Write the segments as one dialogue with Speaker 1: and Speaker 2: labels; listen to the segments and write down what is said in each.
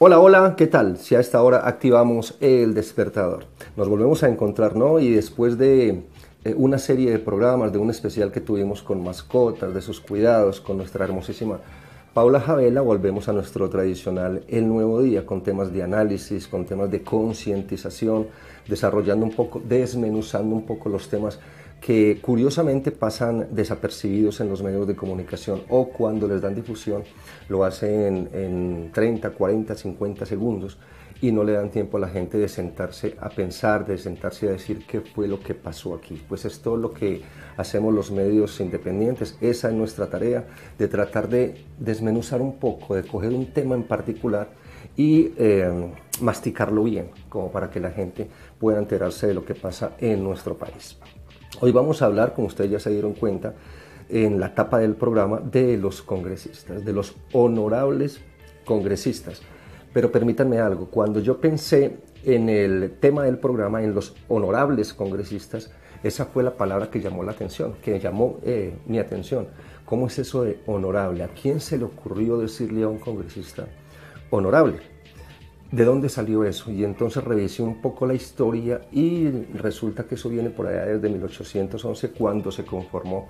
Speaker 1: Hola, hola, ¿qué tal? Si a esta hora activamos el despertador. Nos volvemos a encontrar, ¿no? Y después de una serie de programas, de un especial que tuvimos con mascotas, de sus cuidados, con nuestra hermosísima Paula Javela, volvemos a nuestro tradicional El Nuevo Día, con temas de análisis, con temas de concientización, desarrollando un poco, desmenuzando un poco los temas que curiosamente pasan desapercibidos en los medios de comunicación, o cuando les dan difusión lo hacen en 30, 40, 50 segundos y no le dan tiempo a la gente de sentarse a pensar, de sentarse a decir qué fue lo que pasó aquí. Pues es todo lo que hacemos los medios independientes. Esa es nuestra tarea, de tratar de desmenuzar un poco, de coger un tema en particular y masticarlo bien, como para que la gente pueda enterarse de lo que pasa en nuestro país. Hoy vamos a hablar, como ustedes ya se dieron cuenta, en la tapa del programa, de los congresistas, de los honorables congresistas. Pero permítanme algo, cuando yo pensé en el tema del programa, en los honorables congresistas, esa fue la palabra que llamó la atención, que llamó mi atención. ¿Cómo es eso de honorable? ¿A quién se le ocurrió decirle a un congresista honorable? ¿De dónde salió eso? Y entonces revisé un poco la historia y resulta que eso viene por allá desde 1811, cuando se conformó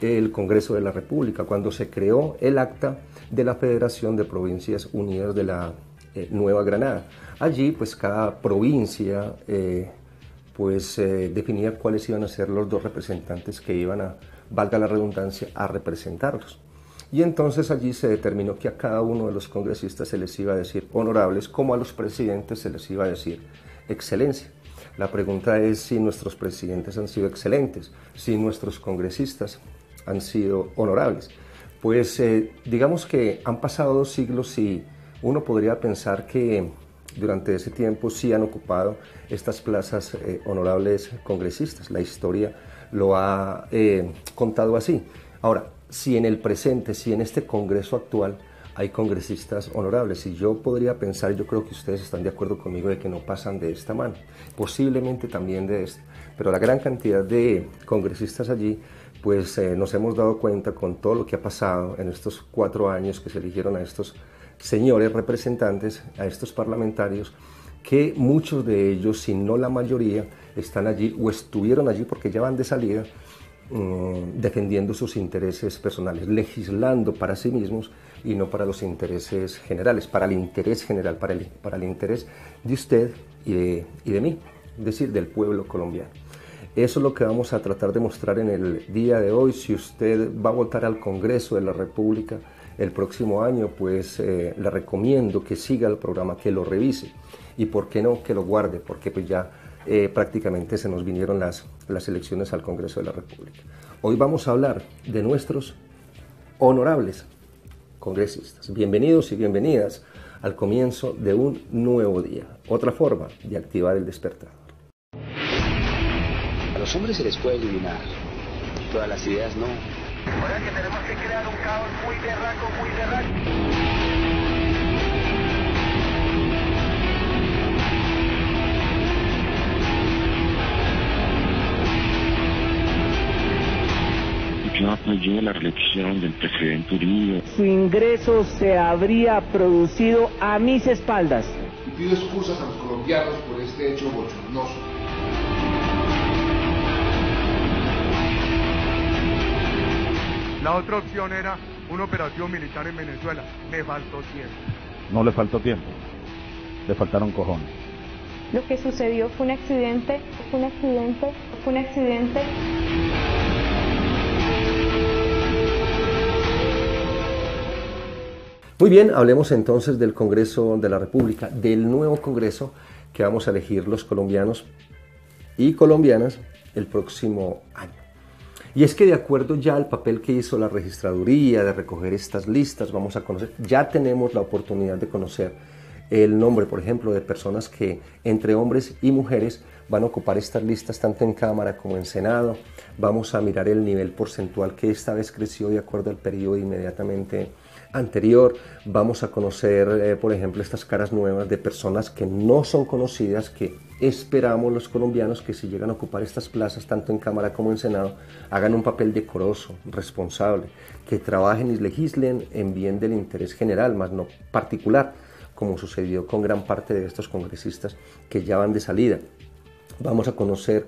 Speaker 1: el Congreso de la República, cuando se creó el acta de la Federación de Provincias Unidas de la Nueva Granada. Allí pues cada provincia definía cuáles iban a ser los dos representantes que iban a, valga la redundancia, a representarlos. Y entonces allí se determinó que a cada uno de los congresistas se les iba a decir honorables, como a los presidentes se les iba a decir excelencia. La pregunta es si nuestros presidentes han sido excelentes, si nuestros congresistas han sido honorables. Pues digamos que han pasado 2 siglos y uno podría pensar que durante ese tiempo sí han ocupado estas plazas honorables congresistas. La historia lo ha contado así. Ahora, si en el presente, si en este Congreso actual hay congresistas honorables, y yo podría pensar, yo creo que ustedes están de acuerdo conmigo, de que no pasan de esta mano, posiblemente también de esta, pero la gran cantidad de congresistas allí, pues nos hemos dado cuenta con todo lo que ha pasado en estos 4 años que se eligieron a estos señores representantes, a estos parlamentarios, que muchos de ellos, si no la mayoría, están allí o estuvieron allí porque ya van de salida, defendiendo sus intereses personales, legislando para sí mismos y no para los intereses generales, para el interés general, para el interés de usted y de mí, es decir, del pueblo colombiano. Eso es lo que vamos a tratar de mostrar en el día de hoy. Si usted va a votar al Congreso de la República el próximo año, pues le recomiendo que siga el programa, que lo revise y, ¿por qué no?, que lo guarde, porque pues ya prácticamente se nos vinieron las elecciones al Congreso de la República. Hoy vamos a hablar de nuestros honorables congresistas. Bienvenidos y bienvenidas al comienzo de un nuevo día, otra forma de activar el despertador.
Speaker 2: A los hombres se les puede eliminar, todas las ideas no.
Speaker 3: Ahora que tenemos que crear un caos muy berraco.
Speaker 4: Yo apoyé la reelección del presidente Uribe.
Speaker 5: Su ingreso se habría producido a mis espaldas.
Speaker 6: Y pido excusas a los colombianos por este hecho bochornoso.
Speaker 7: La otra opción era una operación militar en Venezuela. Me faltó tiempo.
Speaker 8: No le faltó tiempo, le faltaron cojones.
Speaker 9: Lo que sucedió fue un accidente.
Speaker 1: Muy bien, hablemos entonces del Congreso de la República, del nuevo Congreso que vamos a elegir los colombianos y colombianas el próximo año. Y es que de acuerdo ya al papel que hizo la registraduría de recoger estas listas, vamos a conocer, ya tenemos la oportunidad de conocer el nombre, por ejemplo, de personas que entre hombres y mujeres van a ocupar estas listas tanto en Cámara como en Senado. Vamos a mirar el nivel porcentual que esta vez creció de acuerdo al periodo inmediatamente anterior. Vamos a conocer, por ejemplo, estas caras nuevas de personas que no son conocidas, que esperamos los colombianos que si llegan a ocupar estas plazas, tanto en Cámara como en Senado, hagan un papel decoroso, responsable, que trabajen y legislen en bien del interés general, más no particular, como sucedió con gran parte de estos congresistas que ya van de salida. Vamos a conocer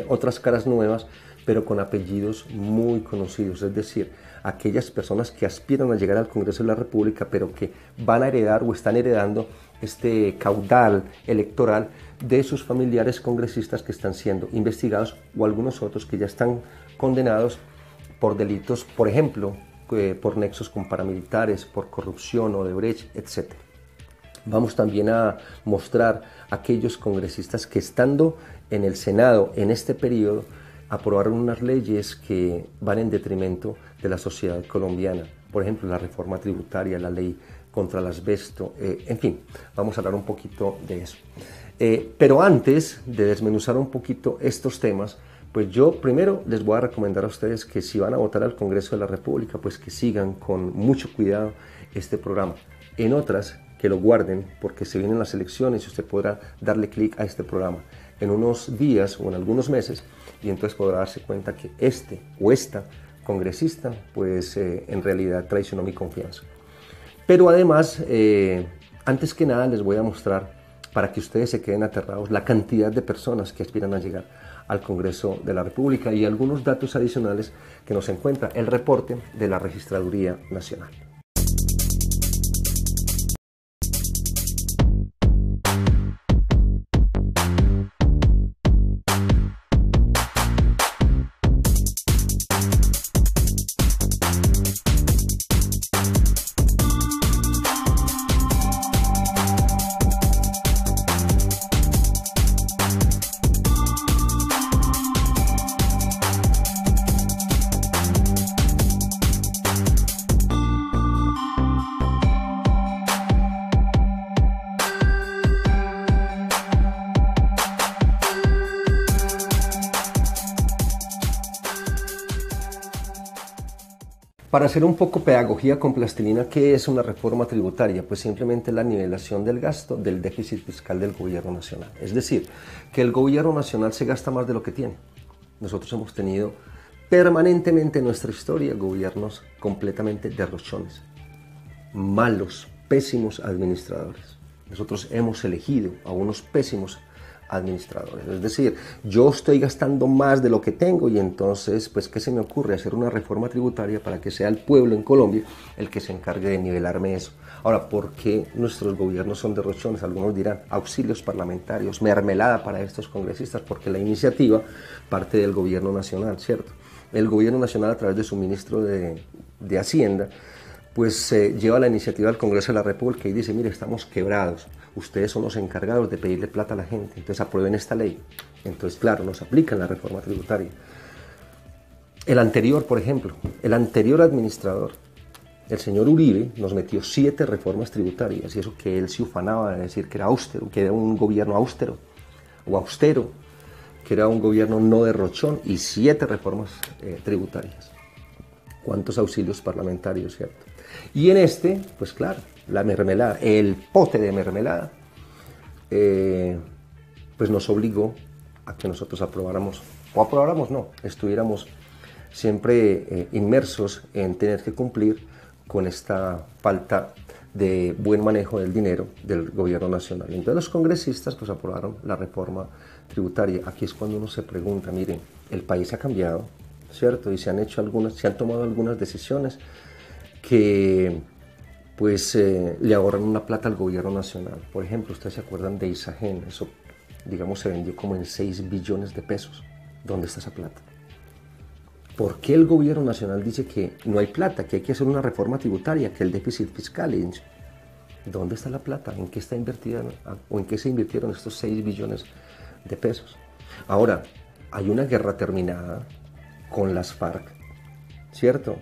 Speaker 1: otras caras nuevas, pero con apellidos muy conocidos, es decir, aquellas personas que aspiran a llegar al Congreso de la República, pero que van a heredar o están heredando este caudal electoral de sus familiares congresistas que están siendo investigados, o algunos otros que ya están condenados por delitos, por ejemplo, por nexos con paramilitares, por corrupción, Odebrecht, etc. Vamos también a mostrar aquellos congresistas que, estando en el Senado en este periodo, aprobaron unas leyes que van en detrimento de la sociedad colombiana. Por ejemplo, la reforma tributaria, la ley contra el asbesto, en fin, vamos a hablar un poquito de eso. Pero antes de desmenuzar un poquito estos temas, pues yo primero les voy a recomendar a ustedes que si van a votar al Congreso de la República, pues que sigan con mucho cuidado este programa. En otras, que lo guarden, porque se vienen las elecciones y usted podrá darle clic a este programa en unos días o en algunos meses, y entonces podrá darse cuenta que este o esta congresista pues en realidad traicionó mi confianza. Pero además, antes que nada les voy a mostrar, para que ustedes se queden aterrados, la cantidad de personas que aspiran a llegar al Congreso de la República y algunos datos adicionales que nos encuentra el reporte de la Registraduría Nacional. Para hacer un poco pedagogía con plastilina, ¿qué es una reforma tributaria? Pues simplemente la nivelación del gasto del déficit fiscal del gobierno nacional. Es decir, que el gobierno nacional se gasta más de lo que tiene. Nosotros hemos tenido permanentemente en nuestra historia gobiernos completamente derrochones, malos, pésimos administradores. Nosotros hemos elegido a unos pésimos administradores, es decir, yo estoy gastando más de lo que tengo y entonces, pues, ¿qué se me ocurre? Hacer una reforma tributaria para que sea el pueblo en Colombia el que se encargue de nivelarme eso. Ahora, ¿por qué nuestros gobiernos son derrochones? Algunos dirán auxilios parlamentarios, mermelada para estos congresistas, porque la iniciativa parte del gobierno nacional, ¿cierto? El gobierno nacional, a través de su ministro de Hacienda, pues lleva la iniciativa al Congreso de la República y dice, mire, estamos quebrados, ustedes son los encargados de pedirle plata a la gente, entonces aprueben esta ley. Entonces, claro, nos aplican la reforma tributaria. El anterior, por ejemplo, el anterior administrador, el señor Uribe, nos metió 7 reformas tributarias, y eso que él se ufanaba de decir que era austero, que era un gobierno austero, o austero, que era un gobierno no derrochón, y 7 reformas tributarias. ¿Cuántos auxilios parlamentarios, cierto? Y en este, pues claro, la mermelada, el pote de mermelada, pues nos obligó a que nosotros estuviéramos siempre inmersos en tener que cumplir con esta falta de buen manejo del dinero del gobierno nacional. Entonces los congresistas pues aprobaron la reforma tributaria. Aquí es cuando uno se pregunta, miren, el país ha cambiado, ¿cierto? Y se han tomado algunas decisiones que pues le ahorran una plata al gobierno nacional. Por ejemplo, ustedes se acuerdan de Isagen, eso digamos se vendió como en 6 billones de pesos. ¿Dónde está esa plata? ¿Por qué el gobierno nacional dice que no hay plata, que hay que hacer una reforma tributaria, que el déficit fiscal? ¿Dónde está la plata? ¿En qué está invertida o en qué se invirtieron estos 6 billones de pesos? Ahora, hay una guerra terminada con las FARC, ¿cierto?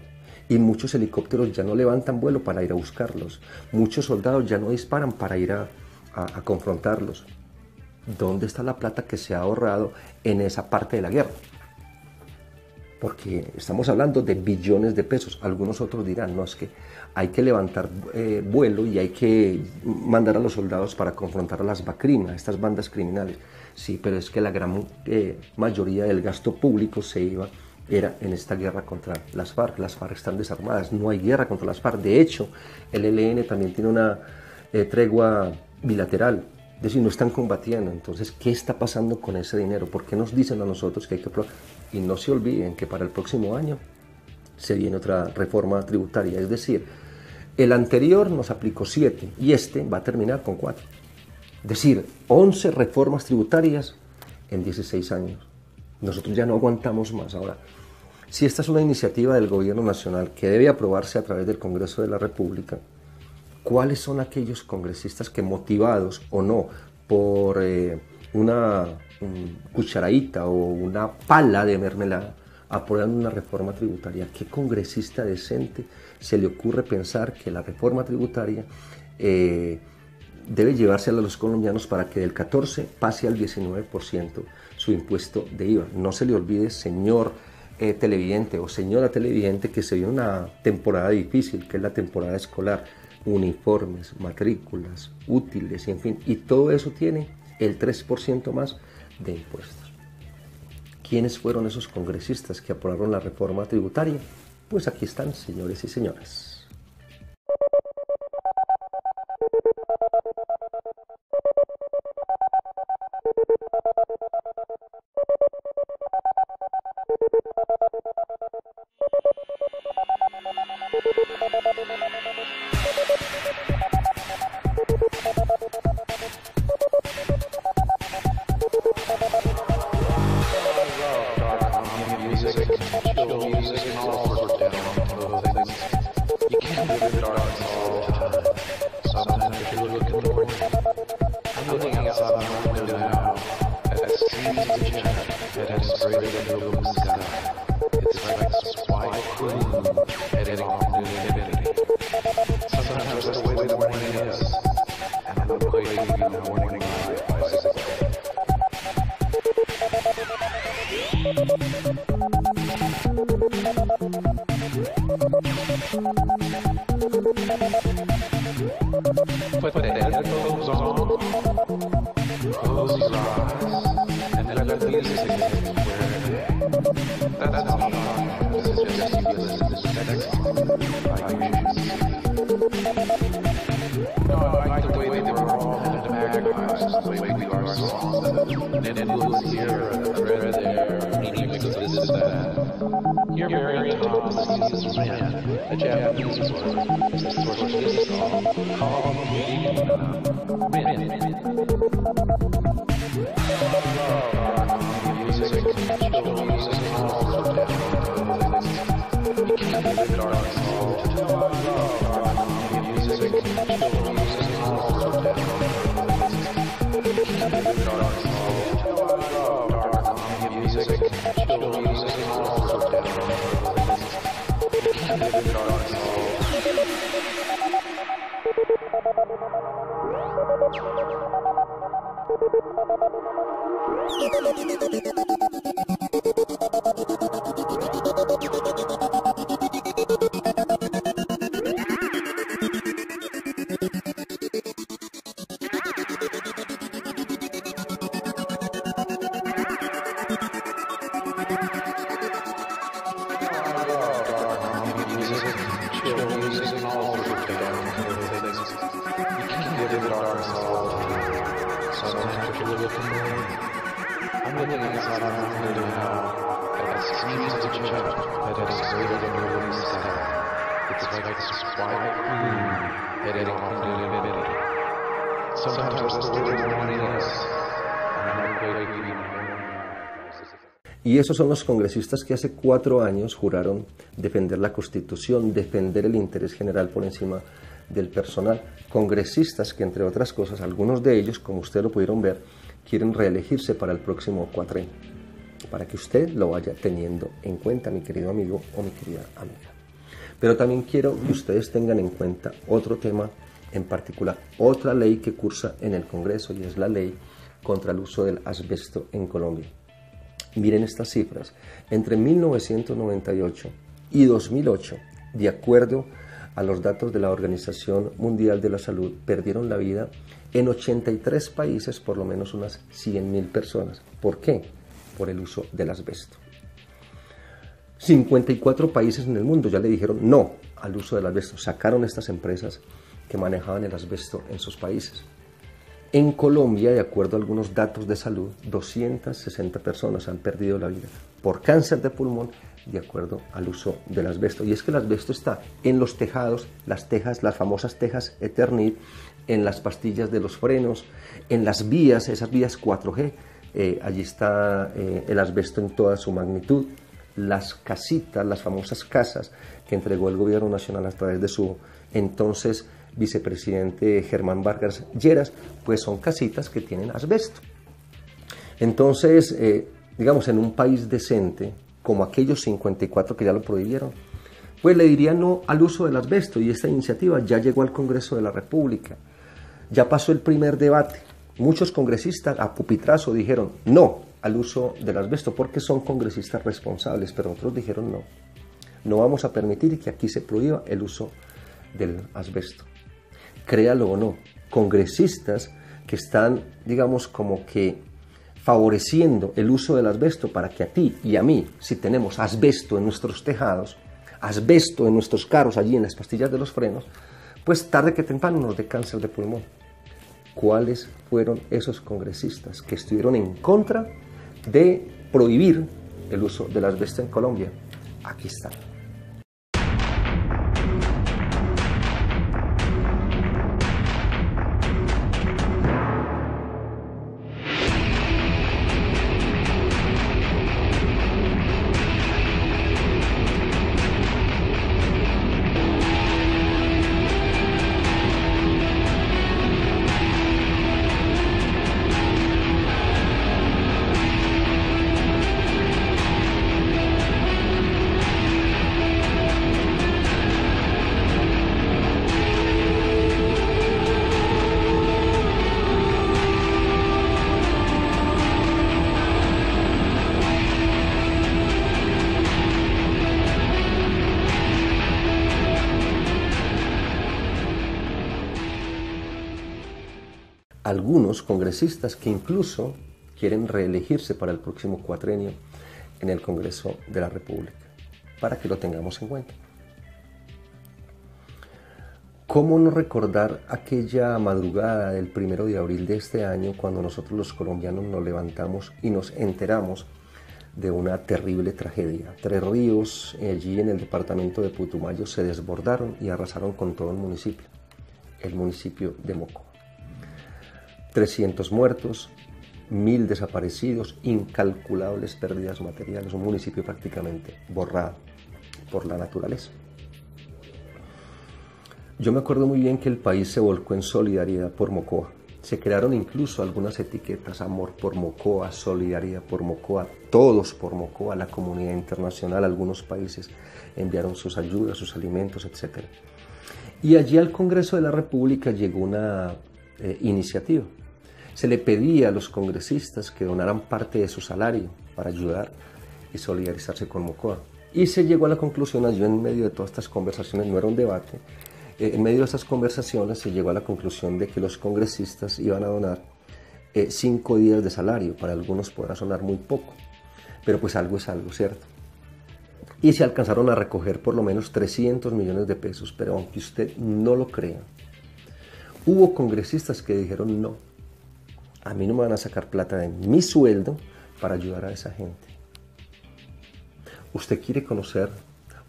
Speaker 1: Y muchos helicópteros ya no levantan vuelo para ir a buscarlos. Muchos soldados ya no disparan para ir a confrontarlos. ¿Dónde está la plata que se ha ahorrado en esa parte de la guerra? Porque estamos hablando de billones de pesos. Algunos otros dirán, no, es que hay que levantar vuelo y hay que mandar a los soldados para confrontar a las BACRIM, a estas bandas criminales. Sí, pero es que la gran mayoría del gasto público era en esta guerra contra las FARC. Las FARC están desarmadas, no hay guerra contra las FARC. De hecho, el ELN también tiene una tregua bilateral. Es decir, no están combatiendo. Entonces, ¿qué está pasando con ese dinero? ¿Por qué nos dicen a nosotros que hay que aprobar? Y no se olviden que para el próximo año se viene otra reforma tributaria. Es decir, el anterior nos aplicó 7 y este va a terminar con 4. Es decir, 11 reformas tributarias en 16 años. Nosotros ya no aguantamos más. Ahora, si esta es una iniciativa del Gobierno Nacional que debe aprobarse a través del Congreso de la República, ¿cuáles son aquellos congresistas que, motivados o no por una cucharadita o una pala de mermelada, aprueban una reforma tributaria? ¿Qué congresista decente se le ocurre pensar que la reforma tributaria debe llevársela a los colombianos para que del 14 pase al 19% su impuesto de IVA? No se le olvide, señor televidente o señora televidente, que se viene una temporada difícil, que es la temporada escolar. Uniformes, matrículas, útiles, y en fin, y todo eso tiene el 3% más de impuestos. ¿Quiénes fueron esos congresistas que aprobaron la reforma tributaria? Pues aquí están, señores y señoras. Y esos son los congresistas que hace 4 años juraron defender la Constitución, defender el interés general por encima del personal. Congresistas que, entre otras cosas, algunos de ellos, como ustedes lo pudieron ver, quieren reelegirse para el próximo cuatrenio. Para que usted lo vaya teniendo en cuenta, mi querido amigo o mi querida amiga. Pero también quiero que ustedes tengan en cuenta otro tema en particular, otra ley que cursa en el Congreso, y es la ley contra el uso del asbesto en Colombia. Miren estas cifras. Entre 1998 y 2008, de acuerdo a los datos de la Organización Mundial de la Salud, perdieron la vida en 83 países por lo menos unas 100.000 personas. ¿Por qué? Por el uso del asbesto. 54 países en el mundo ya le dijeron no al uso del asbesto. Sacaron estas empresas que manejaban el asbesto en sus países. En Colombia, de acuerdo a algunos datos de salud, 260 personas han perdido la vida por cáncer de pulmón de acuerdo al uso del asbesto. Y es que el asbesto está en los tejados, las tejas, las famosas tejas Eternit, en las pastillas de los frenos, en las vías, esas vías 4G, allí está el asbesto en toda su magnitud. Las casitas, las famosas casas que entregó el gobierno nacional a través de su entonces vicepresidente Germán Vargas Lleras, pues son casitas que tienen asbesto. Entonces, digamos, en un país decente, como aquellos 54 que ya lo prohibieron, pues le diría no al uso del asbesto, y esta iniciativa ya llegó al Congreso de la República, ya pasó el primer debate. Muchos congresistas a pupitrazo dijeron no al uso del asbesto porque son congresistas responsables, pero otros dijeron no vamos a permitir que aquí se prohíba el uso del asbesto. Créalo o no, congresistas que están, digamos, como que favoreciendo el uso del asbesto para que a ti y a mí, si tenemos asbesto en nuestros tejados, asbesto en nuestros carros, allí en las pastillas de los frenos, pues tarde que temprano nos dé cáncer de pulmón. ¿Cuáles fueron esos congresistas que estuvieron en contra de prohibir el uso del asbesto en Colombia? Aquí están. Algunos congresistas que incluso quieren reelegirse para el próximo cuatrenio en el Congreso de la República, para que lo tengamos en cuenta. ¿Cómo no recordar aquella madrugada del 1 de abril de este año, cuando nosotros los colombianos nos levantamos y nos enteramos de una terrible tragedia? 3 ríos allí en el departamento de Putumayo se desbordaron y arrasaron con todo el municipio de Mocoa. 300 muertos, 1000 desaparecidos, incalculables pérdidas materiales, un municipio prácticamente borrado por la naturaleza. Yo me acuerdo muy bien que el país se volcó en solidaridad por Mocoa. Se crearon incluso algunas etiquetas: amor por Mocoa, solidaridad por Mocoa, todos por Mocoa, la comunidad internacional, algunos países enviaron sus ayudas, sus alimentos, etc. Y allí al Congreso de la República llegó una iniciativa. Se le pedía a los congresistas que donaran parte de su salario para ayudar y solidarizarse con Mocoa. Y se llegó a la conclusión, yo en medio de todas estas conversaciones, no era un debate, en medio de estas conversaciones se llegó a la conclusión de que los congresistas iban a donar 5 días de salario. Para algunos podrá sonar muy poco, pero pues algo es algo, ¿cierto? Y se alcanzaron a recoger por lo menos 300 millones de pesos, pero aunque usted no lo crea, hubo congresistas que dijeron no, a mí no me van a sacar plata de mi sueldo para ayudar a esa gente. ¿Usted quiere conocer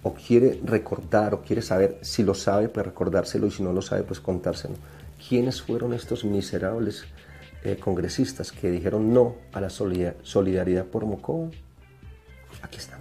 Speaker 1: o quiere recordar o quiere saber? Si lo sabe, pues recordárselo, y si no lo sabe, pues contárselo. ¿Quiénes fueron estos miserables congresistas que dijeron no a la solidaridad por Mocoa? Aquí están.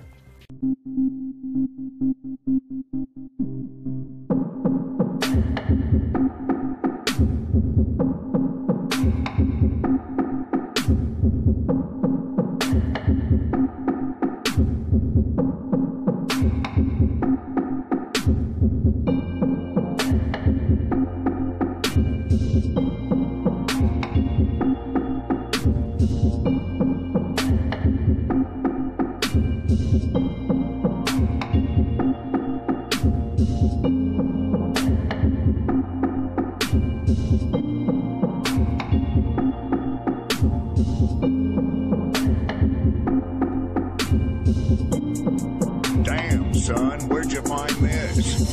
Speaker 10: Damn, son, where'd you find this?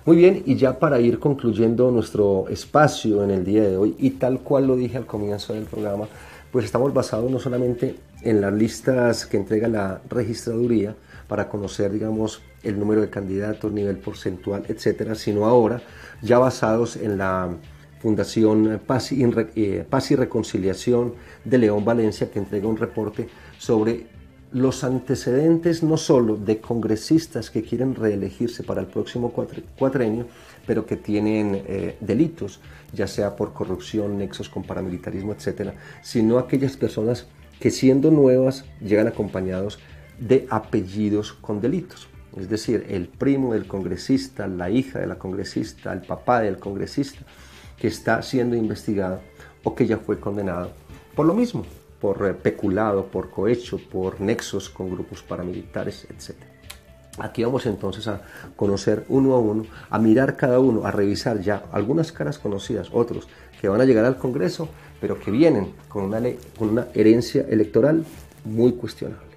Speaker 1: Muy bien, y ya para ir concluyendo nuestro espacio en el día de hoy, y tal cual lo dije al comienzo del programa, pues estamos basados no solamente en las listas que entrega la registraduría para conocer, digamos, el número de candidatos, nivel porcentual, etcétera, sino ahora ya basados en la Fundación Paz y Reconciliación de León Valencia, que entrega un reporte sobre los antecedentes no solo de congresistas que quieren reelegirse para el próximo cuatrenio, pero que tienen delitos, ya sea por corrupción, nexos con paramilitarismo, etcétera, sino aquellas personas que siendo nuevas llegan acompañados de apellidos con delitos. Es decir, el primo del congresista, la hija de la congresista, el papá del congresista, que está siendo investigado o que ya fue condenado por lo mismo, por peculado, por cohecho, por nexos con grupos paramilitares, etc. Aquí vamos entonces a conocer uno a uno, a mirar cada uno, a revisar ya algunas caras conocidas, otros que van a llegar al Congreso, pero que vienen con una herencia electoral muy cuestionable.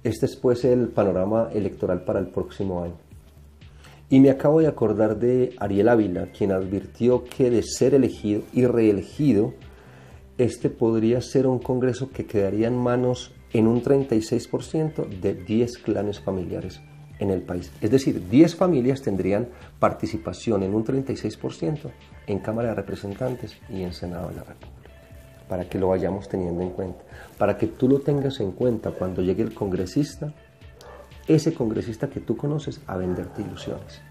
Speaker 1: Este es pues el panorama electoral para el próximo año. Y me acabo de acordar de Ariel Ávila, quien advirtió que de ser elegido y reelegido, este podría ser un Congreso que quedaría en manos en un 36% de 10 clanes familiares en el país. Es decir, 10 familias tendrían participación en un 36% en Cámara de Representantes y en Senado de la República. Para que lo vayamos teniendo en cuenta, para que tú lo tengas en cuenta cuando llegue el congresista, ese congresista que tú conoces, a venderte ilusiones.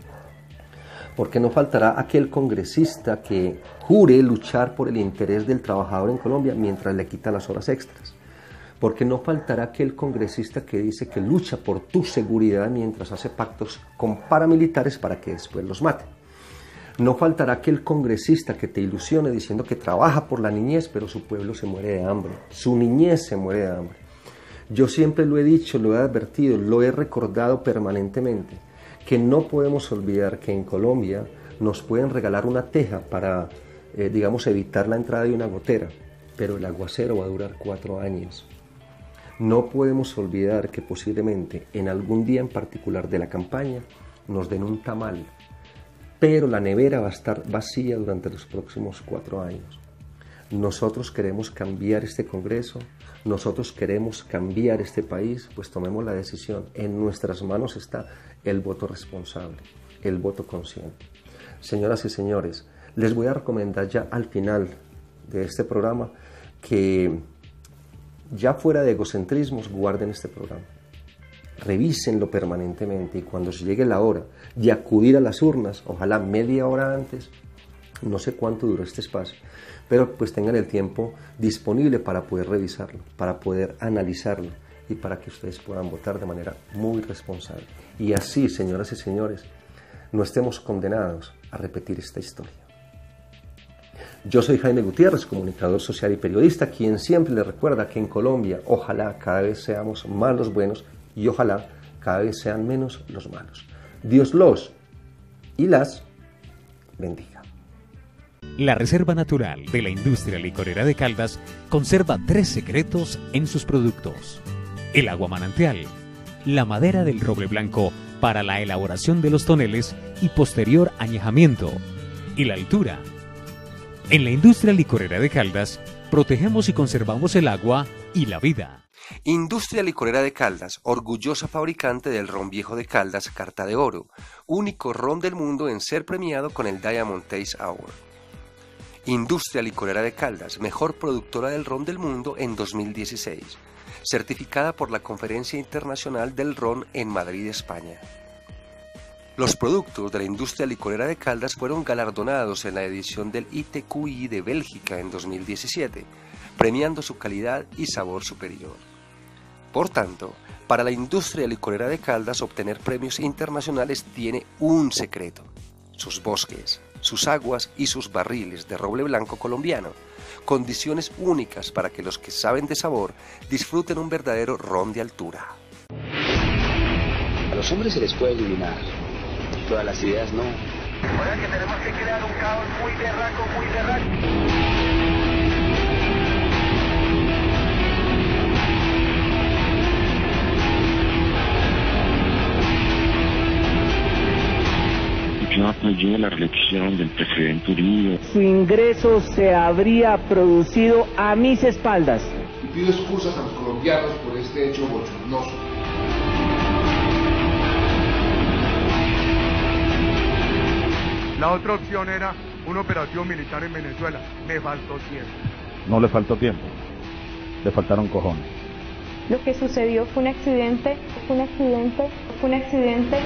Speaker 1: Porque no faltará aquel congresista que jure luchar por el interés del trabajador en Colombia mientras le quita las horas extras. Porque no faltará aquel congresista que dice que lucha por tu seguridad mientras hace pactos con paramilitares para que después los mate. No faltará aquel congresista que te ilusione diciendo que trabaja por la niñez, pero su pueblo se muere de hambre, su niñez se muere de hambre. Yo siempre lo he dicho, lo he advertido, lo he recordado permanentemente, que no podemos olvidar que en Colombia nos pueden regalar una teja para, digamos, evitar la entrada de una gotera, pero el aguacero va a durar 4 años. No podemos olvidar que posiblemente en algún día en particular de la campaña nos den un tamal, pero la nevera va a estar vacía durante los próximos 4 años. Nosotros queremos cambiar este Congreso, nosotros queremos cambiar este país, pues tomemos la decisión. En nuestras manos está el voto responsable, el voto consciente. Señoras y señores, les voy a recomendar ya al final de este programa que ya fuera de egocentrismos guarden este programa. Revísenlo permanentemente y cuando se llegue la hora de acudir a las urnas, ojalá media hora antes, no sé cuánto duró este espacio, pero pues tengan el tiempo disponible para poder revisarlo, para poder analizarlo y para que ustedes puedan votar de manera muy responsable. Y así, señoras y señores, no estemos condenados a repetir esta historia. Yo soy Jaime Gutiérrez, comunicador social y periodista, quien siempre les recuerda que en Colombia ojalá cada vez seamos más los buenos y ojalá cada vez sean menos los malos. Dios los y las bendiga.
Speaker 10: La Reserva Natural de la Industria Licorera de Caldas conserva 3 secretos en sus productos: el agua manantial, la madera del roble blanco para la elaboración de los toneles y posterior añejamiento, y la altura. En la Industria Licorera de Caldas protegemos y conservamos el agua y la vida.
Speaker 1: Industria Licorera de Caldas, orgullosa fabricante del ron viejo de Caldas, Carta de Oro, único ron del mundo en ser premiado con el Diamond Taste Award. Industria Licorera de Caldas, mejor productora del ron del mundo en 2016, certificada por la Conferencia Internacional del Ron en Madrid, España. Los productos de la Industria Licorera de Caldas fueron galardonados en la edición del ITQI de Bélgica en 2017, premiando su calidad y sabor superior. Por tanto, para la Industria Licorera de Caldas obtener premios internacionales tiene un secreto: sus bosques, sus aguas y sus barriles de roble blanco colombiano, condiciones únicas para que los que saben de sabor disfruten un verdadero ron de altura.
Speaker 2: A los hombres se les puede eliminar, todas las ideas no.
Speaker 3: Ahora que tenemos que crear un caos muy berraco, muy berraco.
Speaker 4: Yo apoyé la reelección del presidente Uribe.
Speaker 5: Su ingreso se habría producido a mis espaldas.
Speaker 6: Y pido excusas a los colombianos por este hecho bochornoso.
Speaker 7: La otra opción era un operativo militar en Venezuela. Me faltó tiempo.
Speaker 8: No le faltó tiempo, le faltaron cojones.
Speaker 9: Lo que sucedió fue un accidente, fue un accidente, fue un accidente.